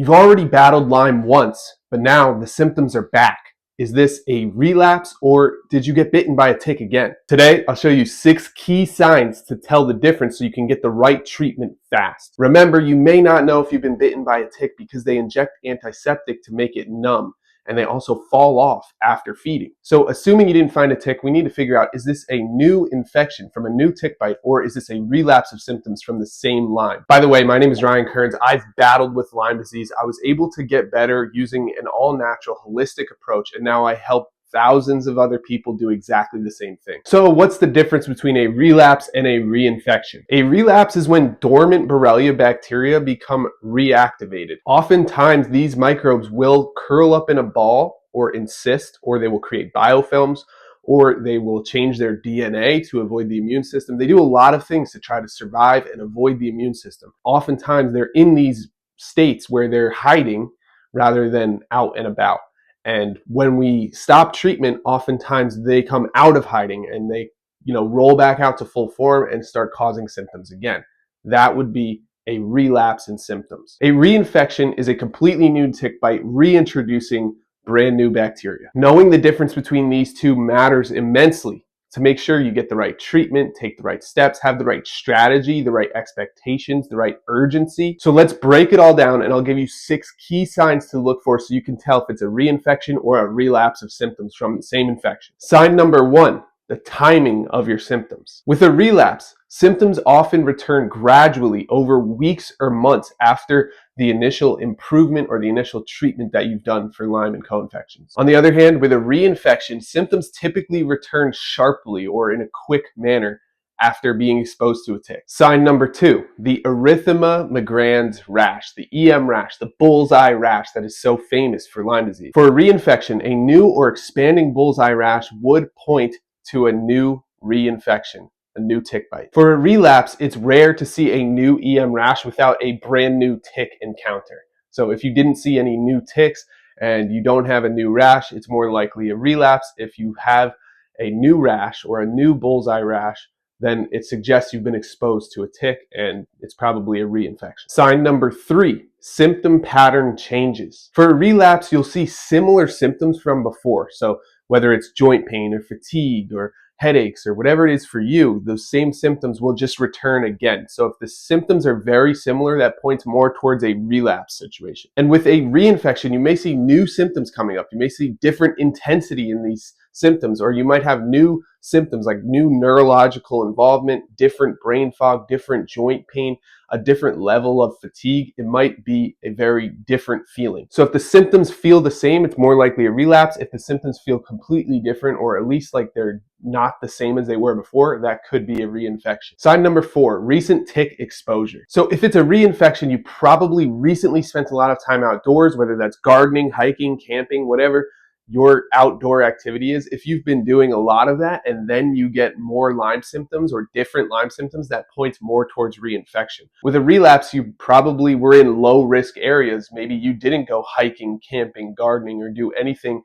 You've already battled Lyme once, but now the symptoms are back. Is this a relapse or did you get bitten by a tick again? Today, I'll show you 6 key signs to tell the difference so you can get the right treatment fast. Remember, you may not know if you've been bitten by a tick because they inject antiseptic to make it numb, and they also fall off after feeding. So assuming you didn't find a tick, we need to figure out, is this a new infection from a new tick bite, or is this a relapse of symptoms from the same Lyme? By the way, my name is Ryan Kearns. I've battled with Lyme disease. I was able to get better using an all-natural, holistic approach, and now I help thousands of other people do exactly the same thing. So what's the difference between a relapse and a reinfection? A relapse is when dormant Borrelia bacteria become reactivated. Oftentimes these microbes will curl up in a ball or encyst, or they will create biofilms, or they will change their DNA to avoid the immune system. They do a lot of things to try to survive and avoid the immune system. Oftentimes they're in these states where they're hiding rather than out and about. And when we stop treatment, oftentimes they come out of hiding and they, roll back out to full form and start causing symptoms again. That would be a relapse in symptoms. A reinfection is a completely new tick bite reintroducing brand new bacteria. Knowing the difference between these two matters immensely to make sure you get the right treatment, take the right steps, have the right strategy, the right expectations, the right urgency. So let's break it all down, and I'll give you 6 key signs to look for so you can tell if it's a reinfection or a relapse of symptoms from the same infection. Sign number 1, the timing of your symptoms. With a relapse, symptoms often return gradually over weeks or months after the initial improvement or the initial treatment that you've done for Lyme and co-infections. On the other hand, with a reinfection, symptoms typically return sharply or in a quick manner after being exposed to a tick. Sign number 2, the erythema migrans rash, the EM rash, the bullseye rash that is so famous for Lyme disease. For a reinfection, a new or expanding bullseye rash would point to a new reinfection, a new tick bite. For a relapse, it's rare to see a new EM rash without a brand new tick encounter. So if you didn't see any new ticks and you don't have a new rash, it's more likely a relapse. If you have a new rash or a new bullseye rash, then it suggests you've been exposed to a tick and it's probably a reinfection. Sign number 3, symptom pattern changes. For a relapse, you'll see similar symptoms from before. So whether it's joint pain or fatigue or headaches or whatever it is for you, those same symptoms will just return again. So if the symptoms are very similar, that points more towards a relapse situation. And with a reinfection, you may see new symptoms coming up. You may see different intensity in these symptoms, or you might have new symptoms like new neurological involvement, different brain fog, different joint pain, a different level of fatigue. It might be a very different feeling. So if the symptoms feel the same, it's more likely a relapse. If the symptoms feel completely different, or at least like they're not the same as they were before, that could be a reinfection. Sign number 4, recent tick exposure. So if it's a reinfection, you probably recently spent a lot of time outdoors, whether that's gardening, hiking, camping, whatever your outdoor activity is. If you've been doing a lot of that and then you get more Lyme symptoms or different Lyme symptoms, that points more towards reinfection. With a relapse, you probably were in low risk areas. Maybe you didn't go hiking, camping, gardening, or do anything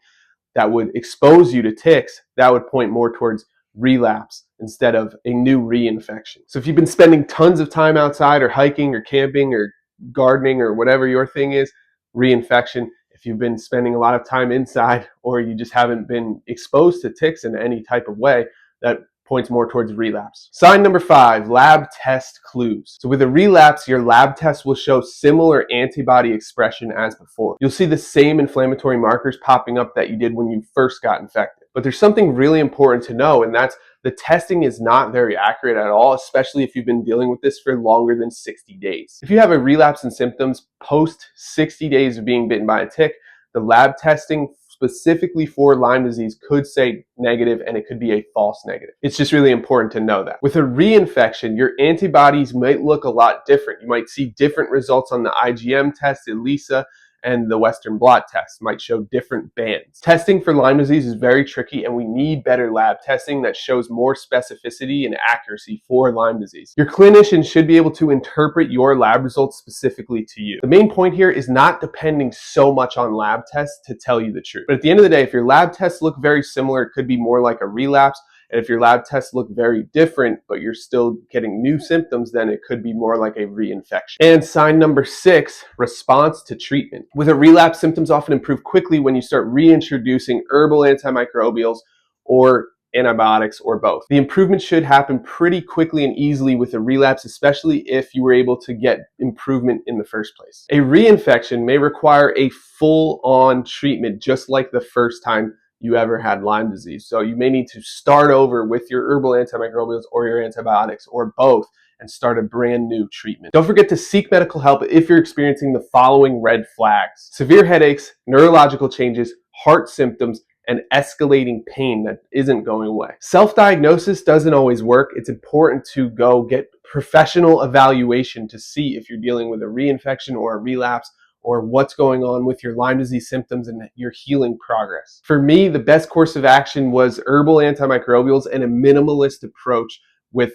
that would expose you to ticks. That would point more towards relapse instead of a new reinfection. So if you've been spending tons of time outside or hiking or camping or gardening or whatever your thing is, reinfection. If you've been spending a lot of time inside or you just haven't been exposed to ticks in any type of way, that points more towards relapse. Sign number 5, lab test clues. So with a relapse, your lab test will show similar antibody expression as before. You'll see the same inflammatory markers popping up that you did when you first got infected. But there's something really important to know, and that's the testing is not very accurate at all, especially if you've been dealing with this for longer than 60 days. If you have a relapse in symptoms post 60 days of being bitten by a tick, the lab testing specifically for Lyme disease could say negative, and it could be a false negative. It's just really important to know that. With a reinfection, your antibodies might look a lot different. You might see different results on the IgM test, ELISA, and the Western blot test might show different bands. Testing for Lyme disease is very tricky, and we need better lab testing that shows more specificity and accuracy for Lyme disease. Your clinician should be able to interpret your lab results specifically to you. The main point here is not depending so much on lab tests to tell you the truth. But at the end of the day, if your lab tests look very similar, it could be more like a relapse. And if your lab tests look very different, but you're still getting new symptoms, then it could be more like a reinfection. And sign number 6, response to treatment. With a relapse, symptoms often improve quickly when you start reintroducing herbal antimicrobials or antibiotics or both. The improvement should happen pretty quickly and easily with a relapse, especially if you were able to get improvement in the first place. A reinfection may require a full-on treatment, just like the first time you ever had Lyme disease. So you may need to start over with your herbal antimicrobials or your antibiotics or both and start a brand new treatment. Don't forget to seek medical help if you're experiencing the following red flags: severe headaches, neurological changes, heart symptoms, and escalating pain that isn't going away. Self-diagnosis doesn't always work. It's important to go get professional evaluation to see if you're dealing with a reinfection or a relapse, or what's going on with your Lyme disease symptoms and your healing progress. For me, the best course of action was herbal antimicrobials and a minimalist approach with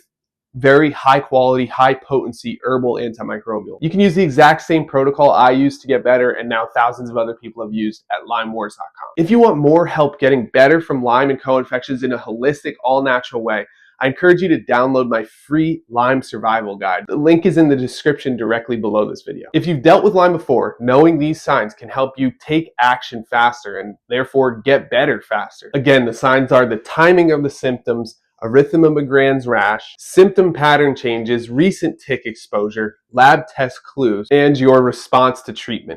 very high quality, high potency herbal antimicrobial. You can use the exact same protocol I used to get better and now thousands of other people have used at LymeWars.com. If you want more help getting better from Lyme and co-infections in a holistic, all-natural way, I encourage you to download my free Lyme survival guide. The link is in the description directly below this video. If you've dealt with Lyme before, knowing these signs can help you take action faster and therefore get better faster. Again, the signs are the timing of the symptoms, erythema migrans rash, symptom pattern changes, recent tick exposure, lab test clues, and your response to treatment.